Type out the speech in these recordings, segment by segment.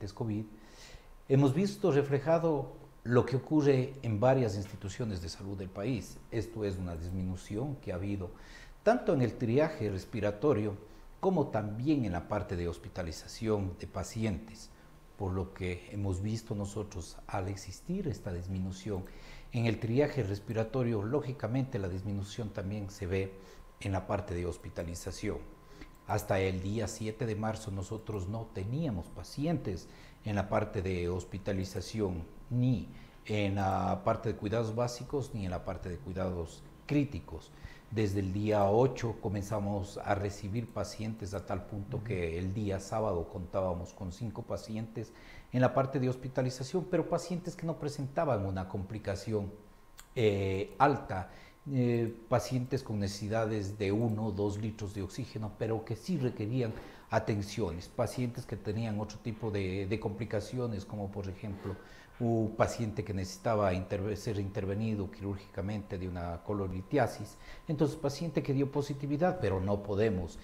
pacientes COVID, hemos visto reflejado lo que ocurre en varias instituciones de salud del país. Esto es una disminución que ha habido tanto en el triaje respiratorio como también en la parte de hospitalización de pacientes, por lo que hemos visto nosotros al existir esta disminución en el triaje respiratorio, lógicamente la disminución también se ve en la parte de hospitalización. Hasta el día 7 de marzo nosotros no teníamos pacientes en la parte de hospitalización, ni en la parte de cuidados básicos, ni en la parte de cuidados críticos. Desde el día 8 comenzamos a recibir pacientes a tal punto que el día sábado contábamos con 5 pacientes en la parte de hospitalización, pero pacientes que no presentaban una complicación alta, pacientes con necesidades de 1 o 2 litros de oxígeno, pero que sí requerían atenciones, pacientes que tenían otro tipo de complicaciones, como por ejemplo un paciente que necesitaba ser intervenido quirúrgicamente de una cololitiasis. Entonces, paciente que dio positividad, pero no podemos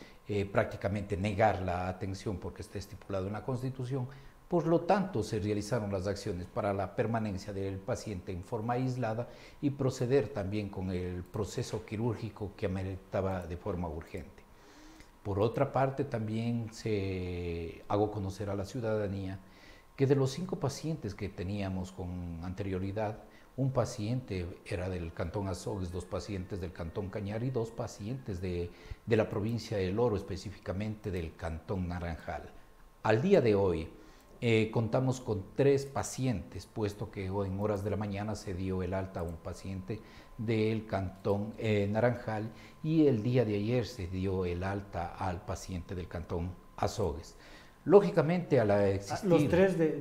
prácticamente negar la atención porque está estipulado en la Constitución. Por lo tanto, se realizaron las acciones para la permanencia del paciente en forma aislada y proceder también con el proceso quirúrgico que ameritaba de forma urgente. Por otra parte, también hago conocer a la ciudadanía que de los 5 pacientes que teníamos con anterioridad, un paciente era del Cantón Azogues, 2 pacientes del Cantón Cañar y 2 pacientes de la provincia del Oro, específicamente del Cantón Naranjal. Al día de hoy, contamos con 3 pacientes, puesto que en horas de la mañana se dio el alta a un paciente del Cantón Naranjal y el día de ayer se dio el alta al paciente del Cantón Azogues. Lógicamente, a la existir...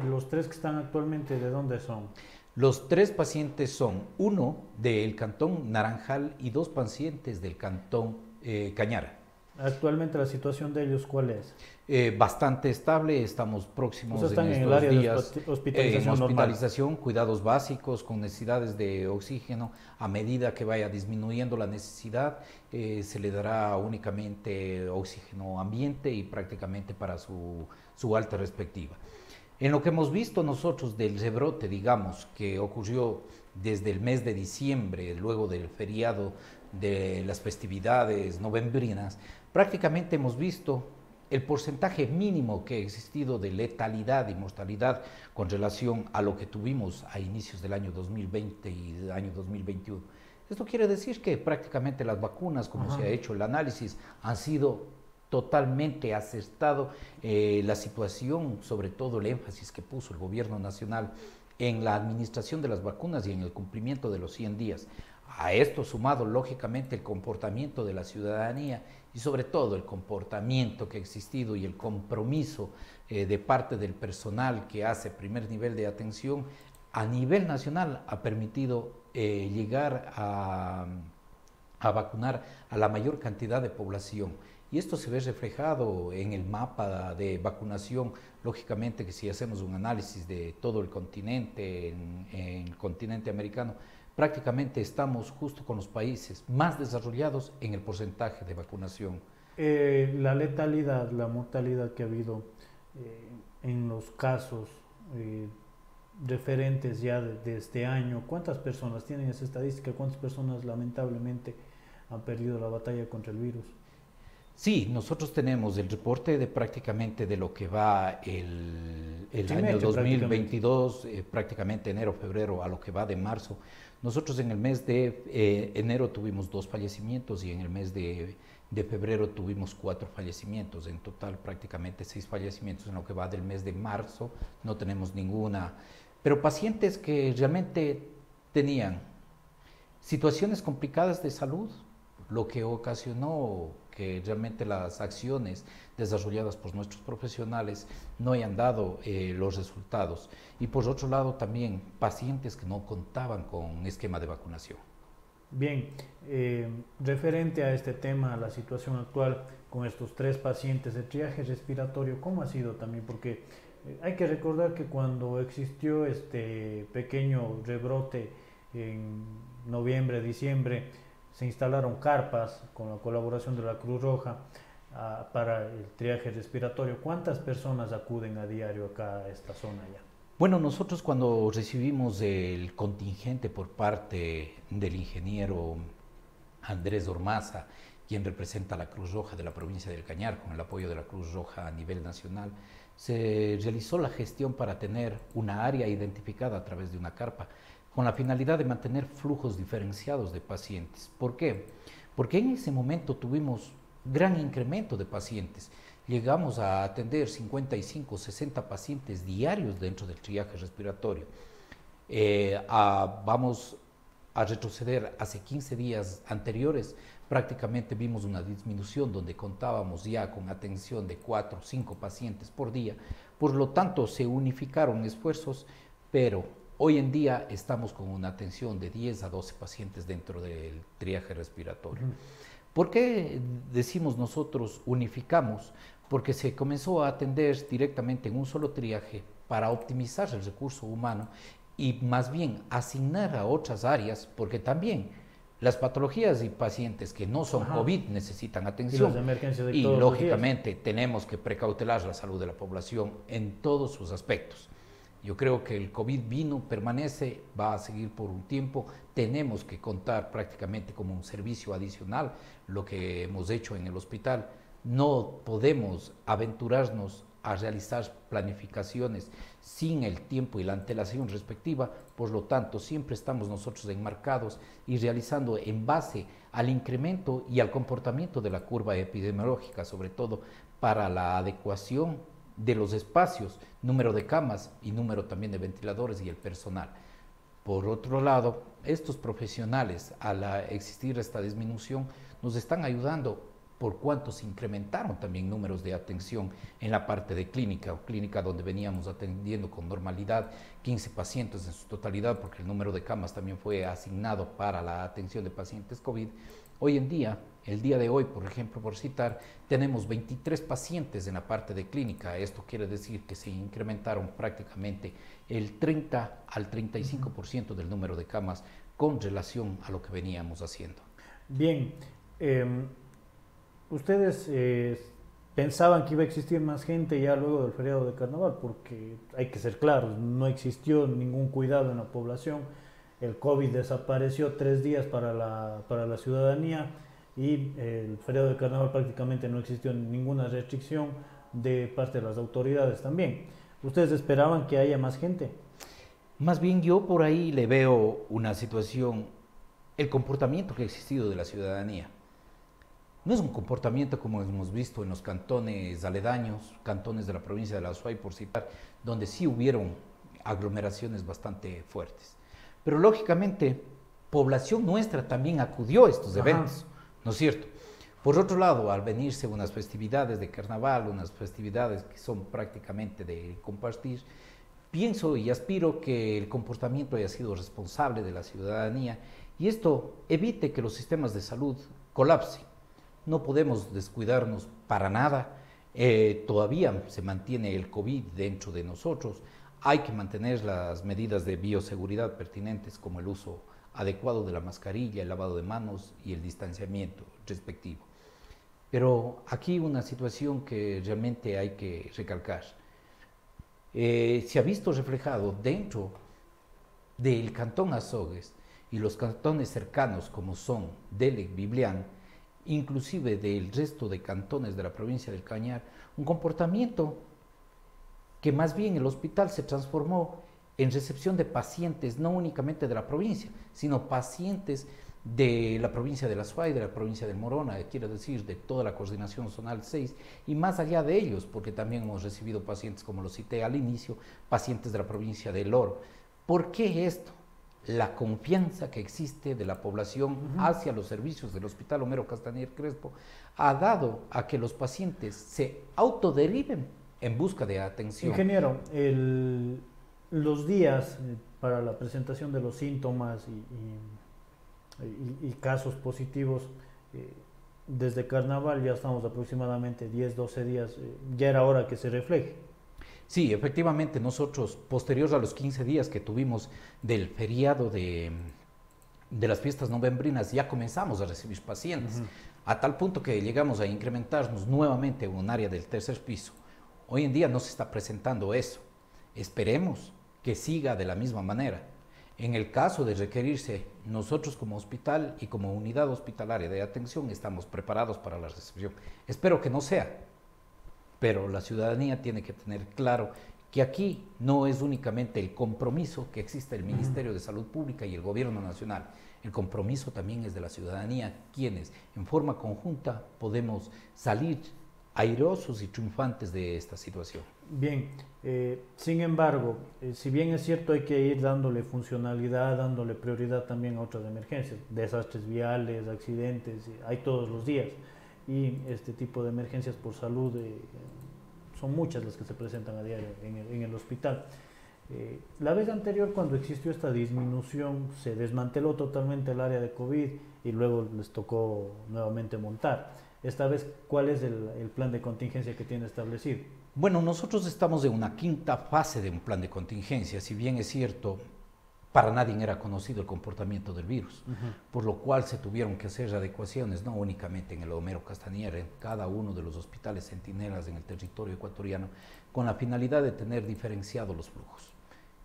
Los tres que están actualmente, ¿de dónde son? Los 3 pacientes son 1 del Cantón Naranjal y 2 pacientes del Cantón Cañar. Actualmente la situación de ellos, ¿cuál es? Bastante estable, estamos próximos están en en el estos área días de hospitalización en hospitalización, normal. cuidados básicos con necesidades de oxígeno. A medida que vaya disminuyendo la necesidad, se le dará únicamente oxígeno ambiente y prácticamente para su alta respectiva. En lo que hemos visto nosotros del rebrote, digamos, que ocurrió desde el mes de diciembre, luego del feriado de las festividades novembrinas, prácticamente hemos visto el porcentaje mínimo que ha existido de letalidad y mortalidad con relación a lo que tuvimos a inicios del año 2020 y del año 2021. Esto quiere decir que prácticamente las vacunas, como se ha hecho el análisis, han sido totalmente acertado. La situación, sobre todo el énfasis que puso el gobierno nacional en la administración de las vacunas y en el cumplimiento de los 100 días. A esto sumado, lógicamente, el comportamiento de la ciudadanía y sobre todo el comportamiento que ha existido y el compromiso de parte del personal que hace primer nivel de atención a nivel nacional ha permitido llegar a vacunar a la mayor cantidad de población. Y esto se ve reflejado en el mapa de vacunación. Lógicamente que si hacemos un análisis de todo el continente, en el continente americano, prácticamente estamos justo con los países más desarrollados en el porcentaje de vacunación. La letalidad, la mortalidad que ha habido en los casos referentes ya de este año, ¿cuántas personas tienen esa estadística? ¿Cuántas personas lamentablemente han perdido la batalla contra el virus? Sí, nosotros tenemos el reporte de prácticamente de lo que va el año 2022, prácticamente enero, febrero, a lo que va de marzo. Nosotros en el mes de enero tuvimos 2 fallecimientos y en el mes de febrero tuvimos 4 fallecimientos. En total prácticamente 6 fallecimientos. En lo que va del mes de marzo no tenemos ninguna. Pero pacientes que realmente tenían situaciones complicadas de salud, lo que ocasionó que realmente las acciones desarrolladas por nuestros profesionales no hayan dado los resultados. Y por otro lado también pacientes que no contaban con esquema de vacunación. Bien, referente a este tema, a la situación actual con estos 3 pacientes de triaje respiratorio, ¿cómo ha sido también? Porque hay que recordar que cuando existió este pequeño rebrote en noviembre, diciembre, se instalaron carpas con la colaboración de la Cruz Roja. para el triaje respiratorio. ¿Cuántas personas acuden a diario acá a esta zona ya? Bueno, nosotros cuando recibimos el contingente por parte del ingeniero Andrés Ormaza, quien representa a la Cruz Roja de la provincia del Cañar, con el apoyo de la Cruz Roja a nivel nacional, se realizó la gestión para tener una área identificada a través de una carpa, con la finalidad de mantener flujos diferenciados de pacientes. ¿Por qué? Porque en ese momento tuvimos gran incremento de pacientes. Llegamos a atender 55, 60 pacientes diarios dentro del triaje respiratorio. Vamos a retroceder hace 15 días anteriores, prácticamente vimos una disminución donde contábamos ya con atención de 4 o 5 pacientes por día. Por lo tanto, se unificaron esfuerzos, pero hoy en día estamos con una atención de 10 a 12 pacientes dentro del triaje respiratorio. ¿Por qué decimos nosotros unificamos? Porque se comenzó a atender directamente en un solo triaje para optimizar el recurso humano y más bien asignar a otras áreas, porque también las patologías y pacientes que no son COVID necesitan atención y lógicamente tenemos que precautelar la salud de la población en todos sus aspectos. Yo creo que el COVID vino, permanece, va a seguir por un tiempo. Tenemos que contar prácticamente como un servicio adicional lo que hemos hecho en el hospital. No podemos aventurarnos a realizar planificaciones sin el tiempo y la antelación respectiva, por lo tanto siempre estamos nosotros enmarcados y realizando en base al incremento y al comportamiento de la curva epidemiológica, sobre todo para la adecuación de los espacios, número de camas y número también de ventiladores y el personal. Por otro lado, estos profesionales, al existir esta disminución, nos están ayudando por cuanto se incrementaron también números de atención en la parte de clínica donde veníamos atendiendo con normalidad 15 pacientes en su totalidad, porque el número de camas también fue asignado para la atención de pacientes COVID. Hoy en día, el día de hoy, por ejemplo, por citar, tenemos 23 pacientes en la parte de clínica. Esto quiere decir que se incrementaron prácticamente el 30 al 35% del número de camas con relación a lo que veníamos haciendo. Bien, ustedes pensaban que iba a existir más gente ya luego del feriado de carnaval, porque hay que ser claros, no existió ningún cuidado en la población, el COVID desapareció 3 días para la ciudadanía y el feriado de carnaval prácticamente no existió ninguna restricción de parte de las autoridades también. ¿Ustedes esperaban que haya más gente? Más bien yo por ahí le veo una situación, el comportamiento que ha existido de la ciudadanía. No es un comportamiento como hemos visto en los cantones aledaños, cantones de la provincia de la Azuay, por citar, donde sí hubieron aglomeraciones bastante fuertes. Pero lógicamente, población nuestra también acudió a estos eventos, ¿no es cierto? Por otro lado, al venirse unas festividades de carnaval, unas festividades que son prácticamente de compartir, pienso y aspiro que el comportamiento haya sido responsable de la ciudadanía y esto evite que los sistemas de salud colapsen. No podemos descuidarnos para nada, todavía se mantiene el COVID dentro de nosotros, hay que mantener las medidas de bioseguridad pertinentes como el uso adecuado de la mascarilla, el lavado de manos y el distanciamiento respectivo. Pero aquí una situación que realmente hay que recalcar. Se ha visto reflejado dentro del cantón Azogues y los cantones cercanos como son Delec, Biblián, inclusive del resto de cantones de la provincia del Cañar, un comportamiento que más bien el hospital se transformó en recepción de pacientes, no únicamente de la provincia, sino pacientes de la provincia de la Azuay, de la provincia del Morona, quiero decir, de toda la coordinación zonal 6, y más allá de ellos, porque también hemos recibido pacientes, como lo cité al inicio, pacientes de la provincia del Oro. ¿Por qué esto? La confianza que existe de la población hacia los servicios del Hospital Homero Castañer Crespo ha dado a que los pacientes se autoderiven en busca de atención. Ingeniero, los días para la presentación de los síntomas y casos positivos, desde carnaval ya estamos aproximadamente 10, 12 días, ya era hora que se refleje. Sí, efectivamente, nosotros, posterior a los 15 días que tuvimos del feriado de las fiestas novembrinas, ya comenzamos a recibir pacientes. a tal punto que llegamos a incrementarnos nuevamente en un área del tercer piso. Hoy en día no se está presentando eso. Esperemos que siga de la misma manera. En el caso de requerirse, nosotros como hospital y como unidad hospitalaria de atención estamos preparados para la recepción. Espero que no sea, pero la ciudadanía tiene que tener claro que aquí no es únicamente el compromiso que existe el Ministerio de Salud Pública y el Gobierno Nacional. El compromiso también es de la ciudadanía, quienes en forma conjunta podemos salir airosos y triunfantes de esta situación. Bien, sin embargo, si bien es cierto hay que ir dándole funcionalidad, dándole prioridad también a otras emergencias, desastres viales, accidentes, hay todos los días, y este tipo de emergencias por salud son muchas las que se presentan a diario en el hospital. La vez anterior, cuando existió esta disminución, se desmanteló totalmente el área de COVID y luego les tocó nuevamente montar. Esta vez, ¿cuál es el plan de contingencia que tiene establecido? Bueno, nosotros estamos en una quinta fase de un plan de contingencia. Si bien es cierto, para nadie era conocido el comportamiento del virus, por lo cual se tuvieron que hacer adecuaciones, no únicamente en el Homero Castañer, en cada uno de los hospitales centinelas en el territorio ecuatoriano, con la finalidad de tener diferenciados los flujos.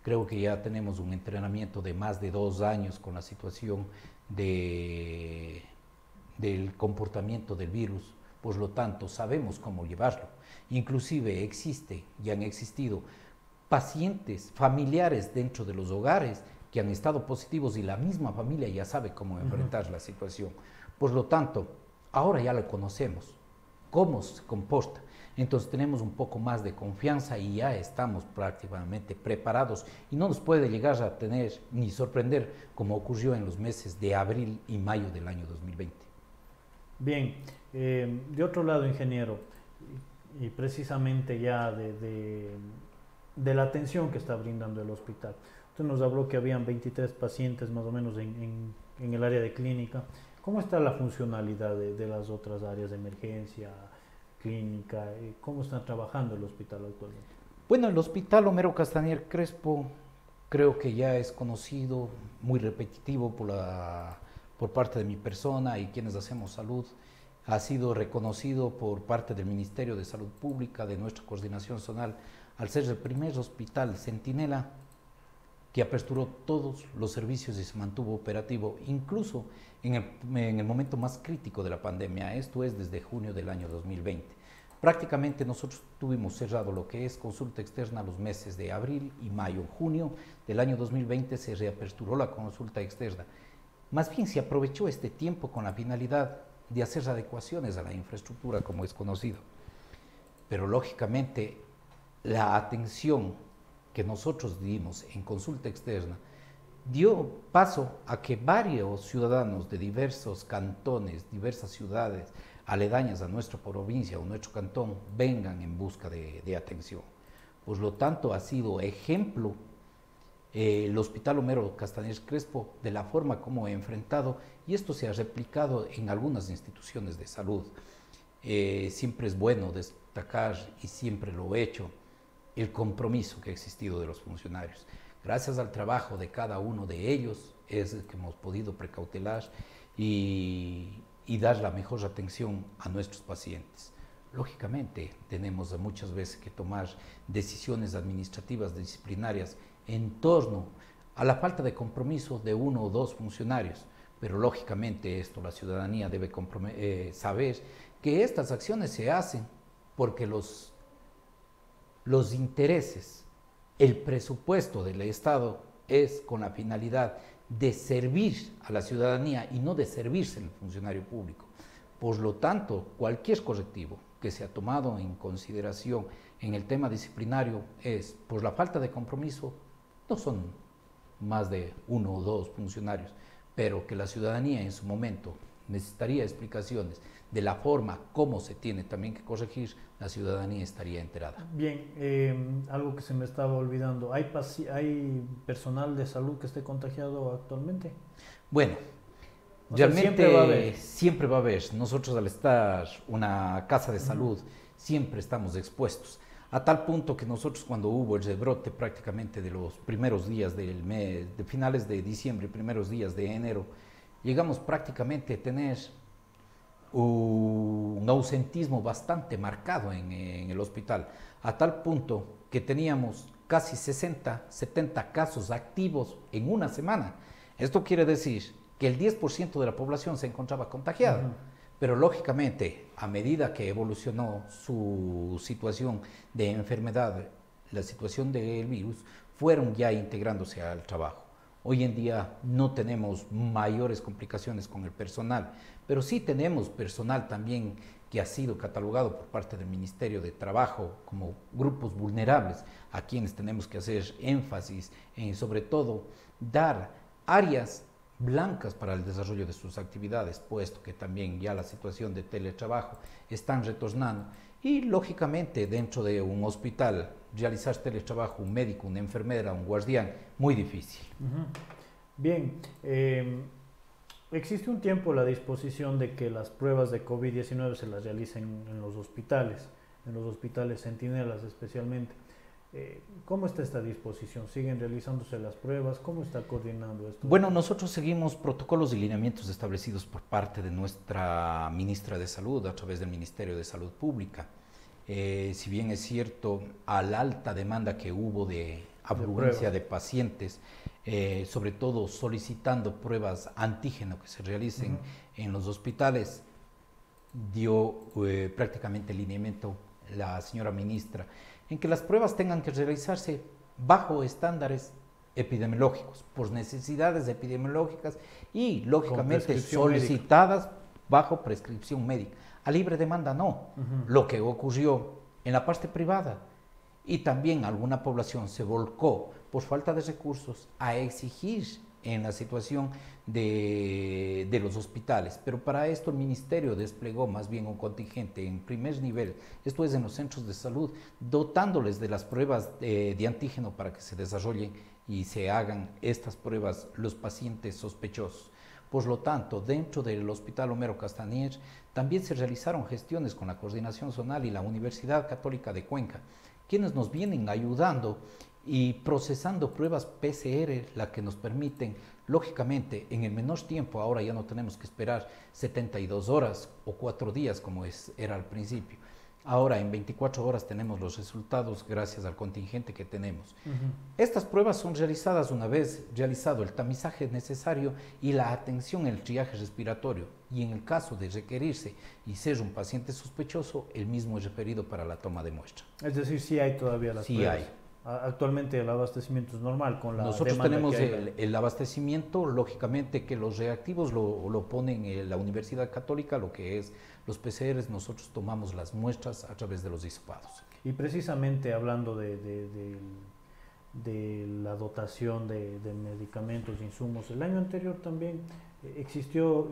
Creo que ya tenemos un entrenamiento de más de 2 años con la situación del comportamiento del virus, por lo tanto sabemos cómo llevarlo. Inclusive existe y han existido pacientes, familiares dentro de los hogares que han estado positivos y la misma familia ya sabe cómo enfrentar la situación. Por lo tanto, ahora ya lo conocemos, cómo se comporta. Entonces tenemos un poco más de confianza y ya estamos prácticamente preparados y no nos puede llegar a tener ni sorprender como ocurrió en los meses de abril y mayo del año 2020. Bien, de otro lado, ingeniero, y precisamente ya de la atención que está brindando el hospital. Usted nos habló que habían 23 pacientes más o menos en el área de clínica. ¿Cómo está la funcionalidad de las otras áreas de emergencia, clínica? ¿Cómo está trabajando el hospital actualmente? Bueno, el hospital Homero Castañer Crespo creo que ya es conocido, muy repetitivo por parte de mi persona y quienes hacemos salud. Ha sido reconocido por parte del Ministerio de Salud Pública, de nuestra coordinación zonal, al ser el primer hospital centinela que aperturó todos los servicios y se mantuvo operativo, incluso en el momento más crítico de la pandemia. Esto es desde junio del año 2020. Prácticamente nosotros tuvimos cerrado lo que es consulta externa los meses de abril y mayo. En junio del año 2020 se reaperturó la consulta externa. Más bien se aprovechó este tiempo con la finalidad de hacer adecuaciones a la infraestructura, como es conocido. Pero lógicamente la atención que nosotros dimos en consulta externa dio paso a que varios ciudadanos de diversos cantones, diversas ciudades aledañas a nuestra provincia o nuestro cantón vengan en busca de atención. Por lo tanto, ha sido ejemplo el Hospital Homero Castañer Crespo de la forma como he enfrentado, y esto se ha replicado en algunas instituciones de salud. Siempre es bueno destacar, y siempre lo he hecho, el compromiso que ha existido de los funcionarios. Gracias al trabajo de cada uno de ellos es que hemos podido precautelar y dar la mejor atención a nuestros pacientes. Lógicamente, tenemos muchas veces que tomar decisiones administrativas, disciplinarias, en torno a la falta de compromiso de 1 o 2 funcionarios, pero lógicamente esto la ciudadanía debe saber que estas acciones se hacen porque los intereses, el presupuesto del Estado es con la finalidad de servir a la ciudadanía y no de servirse el funcionario público. Por lo tanto, cualquier correctivo que se ha tomado en consideración en el tema disciplinario es por la falta de compromiso. No son más de 1 o 2 funcionarios, pero que la ciudadanía en su momento necesitaría explicaciones de la forma como se tiene también que corregir, la ciudadanía estaría enterada. Bien, algo que se me estaba olvidando, ¿hay personal de salud que esté contagiado actualmente? Bueno, realmente siempre va a haber. Nosotros al estar una casa de salud siempre estamos expuestos. A tal punto que nosotros cuando hubo el rebrote prácticamente de los primeros días del mes, de finales de diciembre, primeros días de enero, llegamos prácticamente a tener un ausentismo bastante marcado en el hospital, a tal punto que teníamos casi 60, 70 casos activos en una semana. Esto quiere decir que el 10% de la población se encontraba contagiada. Pero lógicamente, a medida que evolucionó su situación de enfermedad, la situación del virus, fueron ya integrándose al trabajo. Hoy en día no tenemos mayores complicaciones con el personal, pero sí tenemos personal también que ha sido catalogado por parte del Ministerio de Trabajo como grupos vulnerables, a quienes tenemos que hacer énfasis en, sobre todo, dar áreas blancas para el desarrollo de sus actividades, puesto que también ya la situación de teletrabajo están retornando y lógicamente dentro de un hospital realizar teletrabajo, un médico, una enfermera, un guardián, muy difícil. Bien, existe un tiempo la disposición de que las pruebas de COVID-19 se las realicen en los hospitales centinelas especialmente. ¿Cómo está esta disposición? ¿Siguen realizándose las pruebas? ¿Cómo está coordinando esto? Bueno, nosotros seguimos protocolos y lineamientos establecidos por parte de nuestra ministra de Salud a través del Ministerio de Salud Pública. Si bien es cierto, a la alta demanda que hubo de afluencia de pacientes, sobre todo solicitando pruebas antígeno que se realicen en los hospitales, dio prácticamente lineamiento la señora ministra en que las pruebas tengan que realizarse bajo estándares epidemiológicos, por necesidades epidemiológicas y lógicamente solicitadas médica, bajo prescripción médica. A libre demanda no, lo que ocurrió en la parte privada, y también alguna población se volcó por falta de recursos a exigir en la situación de los hospitales, pero para esto el ministerio desplegó más bien un contingente en primer nivel, esto es en los centros de salud, dotándoles de las pruebas de antígeno para que se desarrollen y se hagan estas pruebas los pacientes sospechosos. Por lo tanto, dentro del Hospital Homero Castañer también se realizaron gestiones con la Coordinación Zonal y la Universidad Católica de Cuenca, quienes nos vienen ayudando y procesando pruebas PCR, la que nos permiten, lógicamente, en el menor tiempo, ahora ya no tenemos que esperar 72 horas o 4 días como era al principio. Ahora en 24 horas tenemos los resultados gracias al contingente que tenemos. Estas pruebas son realizadas una vez realizado el tamizaje necesario y la atención en el triaje respiratorio, y en el caso de requerirse y ser un paciente sospechoso, el mismo es referido para la toma de muestra. Es decir, sí hay todavía las pruebas. Sí hay. Actualmente el abastecimiento es normal con la Nosotros tenemos el abastecimiento, lógicamente que los reactivos lo ponen la Universidad Católica, lo que es los PCRs, nosotros tomamos las muestras a través de los disopados. Y precisamente hablando de la dotación de medicamentos, insumos, el año anterior también existió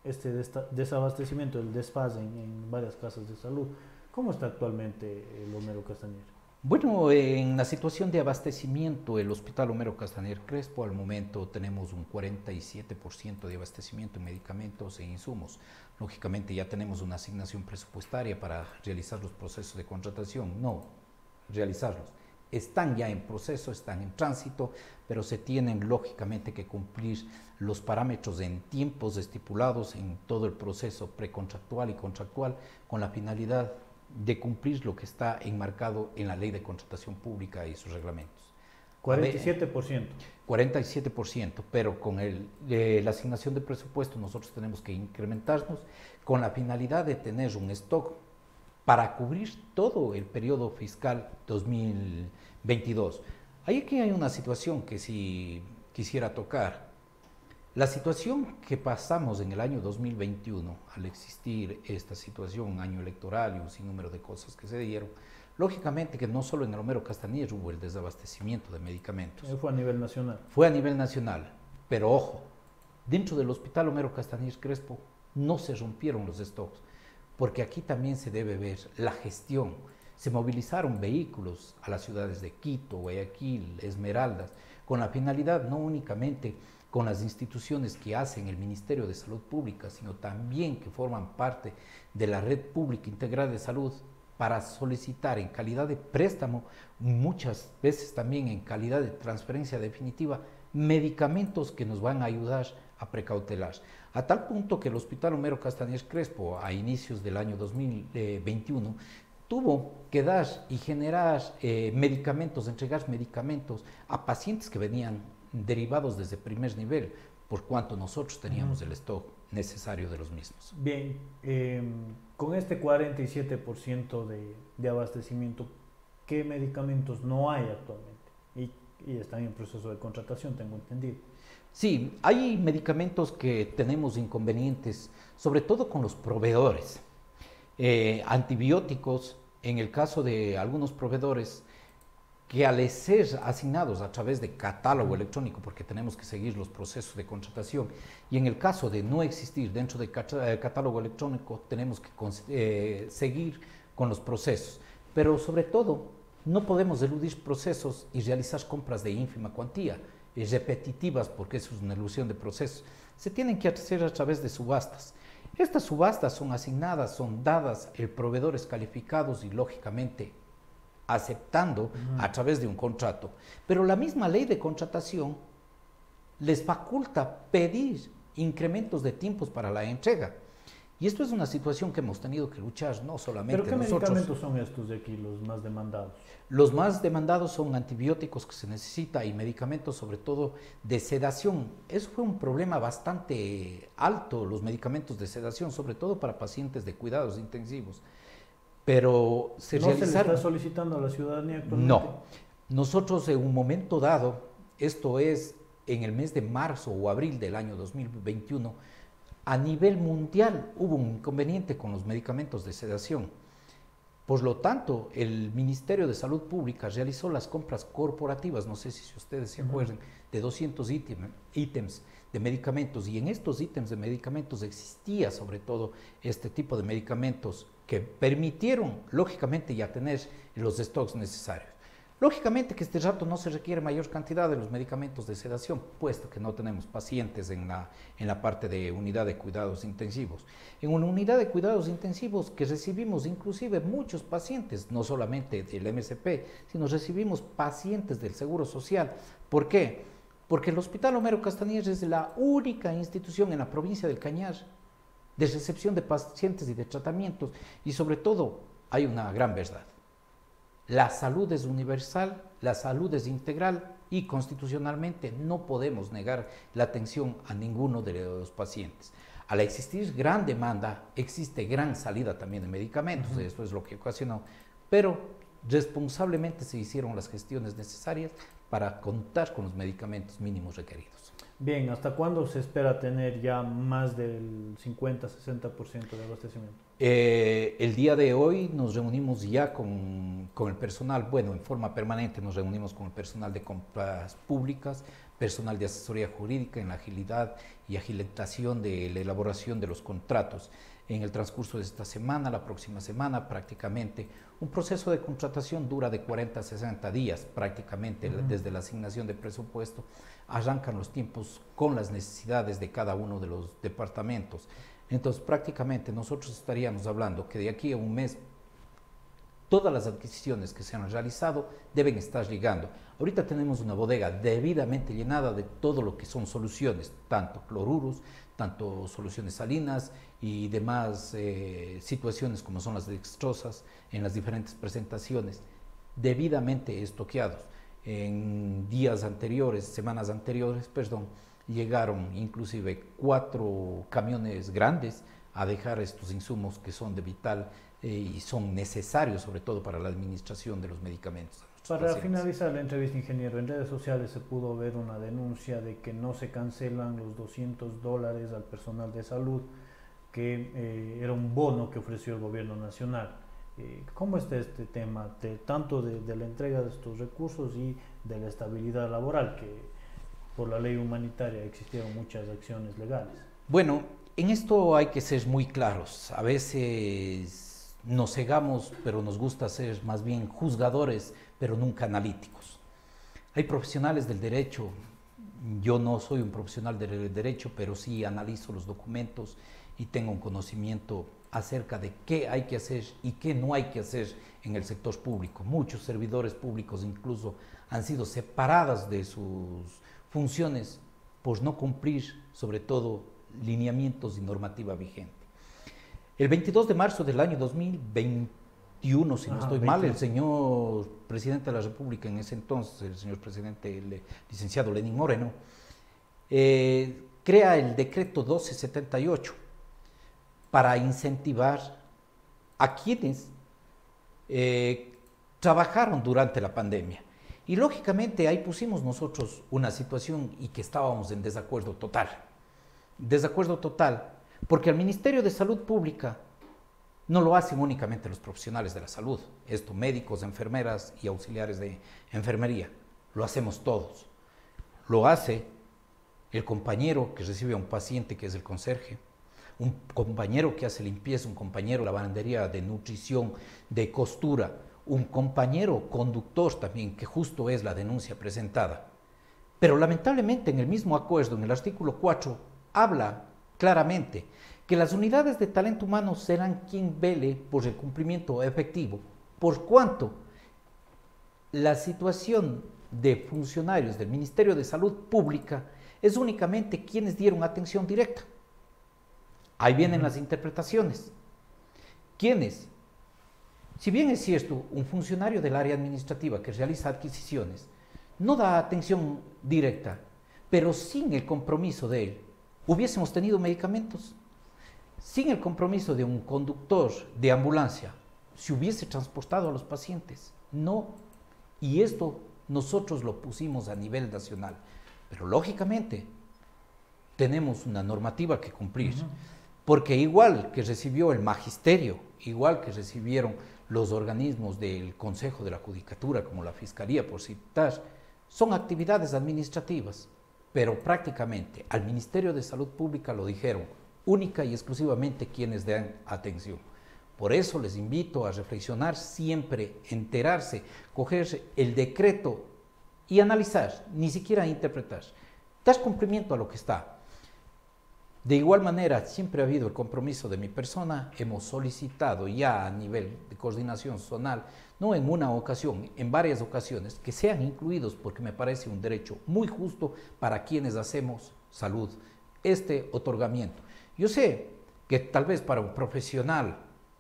este desabastecimiento, el desfase en varias casas de salud. ¿Cómo está actualmente el Homero Castañer? Bueno, en la situación de abastecimiento, el Hospital Homero Castañer Crespo, al momento tenemos un 47% de abastecimiento en medicamentos e insumos. Lógicamente ya tenemos una asignación presupuestaria para realizar los procesos de contratación, no realizarlos. Están ya en proceso, están en tránsito, pero se tienen lógicamente que cumplir los parámetros en tiempos estipulados en todo el proceso precontractual y contractual con la finalidad de cumplir lo que está enmarcado en la Ley de Contratación Pública y sus reglamentos. 47%. 47%, pero con la asignación de presupuesto nosotros tenemos que incrementarnos con la finalidad de tener un stock para cubrir todo el periodo fiscal 2022. Aquí hay una situación que sí quisiera tocar. La situación que pasamos en el año 2021, al existir esta situación, un año electoral y un sinnúmero de cosas que se dieron, lógicamente que no solo en el Homero Castañer hubo el desabastecimiento de medicamentos. Fue a nivel nacional. Fue a nivel nacional, pero ojo, dentro del Hospital Homero Castañer Crespo no se rompieron los stocks, porque aquí también se debe ver la gestión. Se movilizaron vehículos a las ciudades de Quito, Guayaquil, Esmeraldas, con la finalidad no únicamente con las instituciones que hacen el Ministerio de Salud Pública, sino también que forman parte de la Red Pública Integral de Salud, para solicitar en calidad de préstamo, muchas veces también en calidad de transferencia definitiva, medicamentos que nos van a ayudar a precautelar. A tal punto que el Hospital Homero Castañer Crespo, a inicios del año 2021, tuvo que dar y generar medicamentos, entregar medicamentos a pacientes que venían derivados desde primer nivel, por cuanto nosotros teníamos el stock necesario de los mismos. Bien, con este 47% de abastecimiento, ¿qué medicamentos no hay actualmente? Y están en proceso de contratación, tengo entendido. Sí, hay medicamentos que tenemos inconvenientes, sobre todo con los proveedores. Antibióticos, en el caso de algunos proveedores, que al ser asignados a través de catálogo electrónico, porque tenemos que seguir los procesos de contratación, y en el caso de no existir dentro del catálogo electrónico, tenemos que seguir con los procesos. Pero sobre todo, no podemos eludir procesos y realizar compras de ínfima cuantía, repetitivas, porque eso es una ilusión de procesos. Se tienen que hacer a través de subastas. Estas subastas son asignadas, son dadas, el proveedor es calificados y lógicamente aceptando a través de un contrato. Pero la misma ley de contratación les faculta pedir incrementos de tiempos para la entrega. Y esto es una situación que hemos tenido que luchar, no solamente nosotros. ¿Pero qué nosotros. medicamentos son estos de aquí, los más demandados? Los más demandados son antibióticos que se necesita y medicamentos sobre todo de sedación. Eso fue un problema bastante alto, los medicamentos de sedación, sobre todo para pacientes de cuidados intensivos. Pero ¿No se le está solicitando a la ciudadanía actualmente? No. Nosotros en un momento dado, esto es en el mes de marzo o abril del año 2021, a nivel mundial hubo un inconveniente con los medicamentos de sedación. Por lo tanto, el Ministerio de Salud Pública realizó las compras corporativas, no sé si ustedes se acuerdan, de 200 ítems de medicamentos, y en estos ítems de medicamentos existía sobre todo este tipo de medicamentos que permitieron, lógicamente, ya tener los stocks necesarios. Lógicamente que este rato no se requiere mayor cantidad de los medicamentos de sedación, puesto que no tenemos pacientes en la parte de unidad de cuidados intensivos. En una unidad de cuidados intensivos que recibimos inclusive muchos pacientes, no solamente del MSP, sino recibimos pacientes del Seguro Social. ¿Por qué? Porque el Hospital Homero Castañer es la única institución en la provincia del Cañar de recepción de pacientes y de tratamientos, y sobre todo hay una gran verdad. La salud es universal, la salud es integral y constitucionalmente no podemos negar la atención a ninguno de los pacientes. Al existir gran demanda, existe gran salida también de medicamentos, esto es lo que ocasionó, pero responsablemente se hicieron las gestiones necesarias para contar con los medicamentos mínimos requeridos. Bien, ¿hasta cuándo se espera tener ya más del 50-60% de abastecimiento? El día de hoy nos reunimos ya con el personal, bueno, en forma permanente nos reunimos con el personal de compras públicas, personal de asesoría jurídica en la agilidad y agilización de la elaboración de los contratos. En el transcurso de esta semana, la próxima semana prácticamente, un proceso de contratación dura de 40 a 60 días prácticamente, desde la asignación de presupuesto, arrancan los tiempos con las necesidades de cada uno de los departamentos. Entonces prácticamente nosotros estaríamos hablando que de aquí a un mes todas las adquisiciones que se han realizado deben estar llegando. Ahorita tenemos una bodega debidamente llenada de todo lo que son soluciones, tanto cloruros, tanto soluciones salinas y demás situaciones como son las dextrosas en las diferentes presentaciones, debidamente estoqueados. En días anteriores, semanas anteriores, perdón, llegaron inclusive 4 camiones grandes a dejar estos insumos que son de vital y son necesarios sobre todo para la administración de los medicamentos. Para finalizar la entrevista, ingeniero, en redes sociales se pudo ver una denuncia de que no se cancelan los $200 al personal de salud, que era un bono que ofreció el gobierno nacional. ¿Cómo está este tema, tanto de la entrega de estos recursos y de la estabilidad laboral, que por la ley humanitaria existieron muchas acciones legales? Bueno, en esto hay que ser muy claros. A veces nos cegamos, pero nos gusta ser más bien juzgadores, pero nunca analíticos. Hay profesionales del derecho, yo no soy un profesional del derecho, pero sí analizo los documentos y tengo un conocimiento acerca de qué hay que hacer y qué no hay que hacer en el sector público. Muchos servidores públicos incluso han sido separados de sus funciones por no cumplir, sobre todo, lineamientos y normativa vigente. El 22 de marzo del año 2021, si no estoy mal, el señor presidente de la República en ese entonces, el señor presidente, el licenciado Lenín Moreno, crea el decreto 1278 para incentivar a quienes trabajaron durante la pandemia. Y lógicamente ahí pusimos nosotros una situación y que estábamos en desacuerdo total. Desacuerdo total, porque al Ministerio de Salud Pública no lo hacen únicamente los profesionales de la salud, esto médicos, enfermeras y auxiliares de enfermería, lo hacemos todos. Lo hace el compañero que recibe a un paciente que es el conserje, un compañero que hace limpieza, un compañero de lavandería, de nutrición, de costura, un compañero conductor también, que justo es la denuncia presentada. Pero lamentablemente en el mismo acuerdo, en el artículo 4, habla claramente que las unidades de talento humano serán quien vele por el cumplimiento efectivo, por cuanto la situación de funcionarios del Ministerio de Salud Pública es únicamente quienes dieron atención directa. Ahí vienen las interpretaciones. ¿Quiénes? Si bien es cierto, un funcionario del área administrativa que realiza adquisiciones no da atención directa, pero sin el compromiso de él, hubiésemos tenido medicamentos. Sin el compromiso de un conductor de ambulancia, se hubiese transportado a los pacientes. No. Y esto nosotros lo pusimos a nivel nacional. Pero lógicamente tenemos una normativa que cumplir. Porque igual que recibió el magisterio, igual que recibieron los organismos del Consejo de la Judicatura, como la Fiscalía, por citar, son actividades administrativas. Pero prácticamente al Ministerio de Salud Pública lo dijeron única y exclusivamente quienes dan atención. Por eso les invito a reflexionar siempre, enterarse, coger el decreto y analizar, ni siquiera interpretar. Das cumplimiento a lo que está. De igual manera, siempre ha habido el compromiso de mi persona, hemos solicitado ya a nivel de coordinación zonal, no en una ocasión, en varias ocasiones, que sean incluidos porque me parece un derecho muy justo para quienes hacemos salud, este otorgamiento. Yo sé que tal vez para un profesional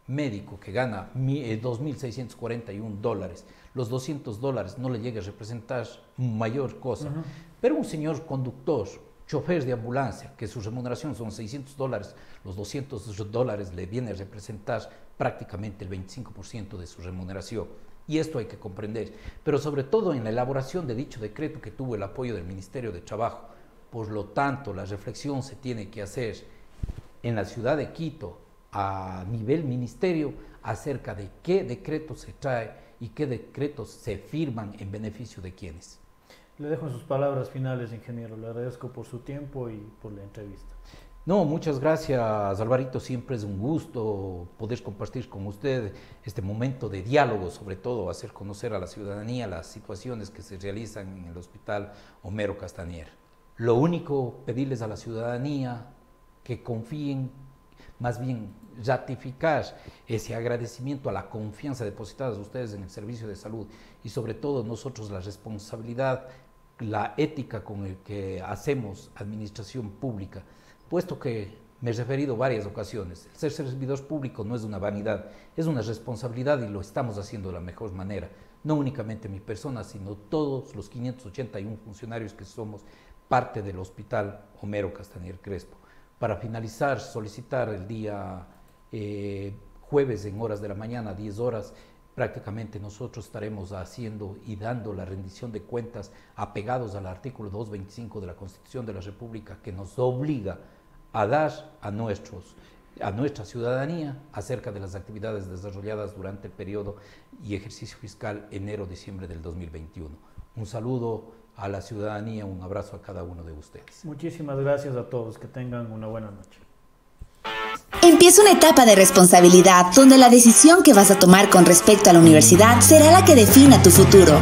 médico que gana $2.641, los $200 no le llegue a representar mayor cosa, pero un señor conductor, chofer de ambulancia, que su remuneración son $600, los $200 le viene a representar prácticamente el 25% de su remuneración. Y esto hay que comprender, pero sobre todo en la elaboración de dicho decreto que tuvo el apoyo del Ministerio de Trabajo. Por lo tanto, la reflexión se tiene que hacer en la ciudad de Quito, a nivel ministerio, acerca de qué decretos se trae y qué decretos se firman en beneficio de quienes. Le dejo sus palabras finales, ingeniero. Le agradezco por su tiempo y por la entrevista. No, muchas gracias, Alvarito. Siempre es un gusto poder compartir con usted este momento de diálogo, sobre todo hacer conocer a la ciudadanía las situaciones que se realizan en el Hospital Homero Castañer. Lo único, pedirles a la ciudadanía que confíen, más bien ratificar ese agradecimiento a la confianza depositada de ustedes en el servicio de salud y sobre todo nosotros la responsabilidad, la ética con el que hacemos administración pública, puesto que me he referido varias ocasiones, el ser servidor público no es una vanidad, es una responsabilidad y lo estamos haciendo de la mejor manera, no únicamente mi persona, sino todos los 581 funcionarios que somos parte del Hospital Homero Castañer Crespo. Para finalizar, solicitar el día jueves en horas de la mañana, 10 horas, prácticamente nosotros estaremos haciendo y dando la rendición de cuentas apegados al artículo 225 de la Constitución de la República, que nos obliga a dar a nuestra ciudadanía acerca de las actividades desarrolladas durante el periodo y ejercicio fiscal enero-diciembre del 2021. Un saludo a la ciudadanía, un abrazo a cada uno de ustedes. Muchísimas gracias a todos, que tengan una buena noche. Empieza una etapa de responsabilidad donde la decisión que vas a tomar con respecto a la universidad será la que defina tu futuro.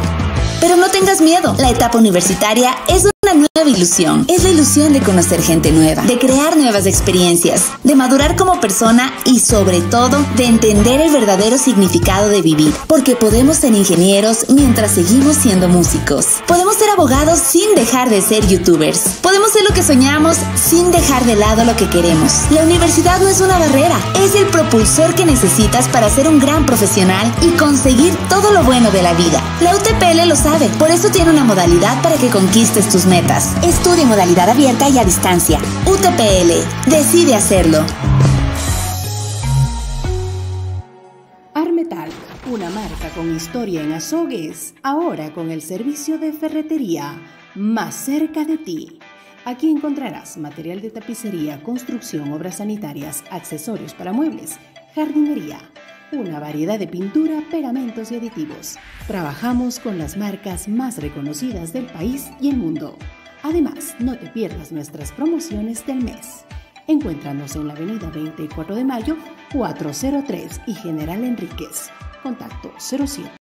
Pero no tengas miedo, la etapa universitaria es una una nueva ilusión. Es la ilusión de conocer gente nueva, de crear nuevas experiencias, de madurar como persona y sobre todo de entender el verdadero significado de vivir. Porque podemos ser ingenieros mientras seguimos siendo músicos. Podemos ser abogados sin dejar de ser youtubers. Podemos ser lo que soñamos sin dejar de lado lo que queremos. La universidad no es una barrera, es el propulsor que necesitas para ser un gran profesional y conseguir todo lo bueno de la vida. La UTPL lo sabe, por eso tiene una modalidad para que conquistes tus metas. Estudia en modalidad abierta y a distancia. UTPL, decide hacerlo. Armetal, una marca con historia en Azogues, ahora con el servicio de ferretería más cerca de ti. Aquí encontrarás material de tapicería, construcción, obras sanitarias, accesorios para muebles, jardinería, una variedad de pintura, pegamentos y aditivos. Trabajamos con las marcas más reconocidas del país y el mundo. Además, no te pierdas nuestras promociones del mes. Encuéntranos en la avenida 24 de Mayo, 403 y General Enríquez. Contacto 07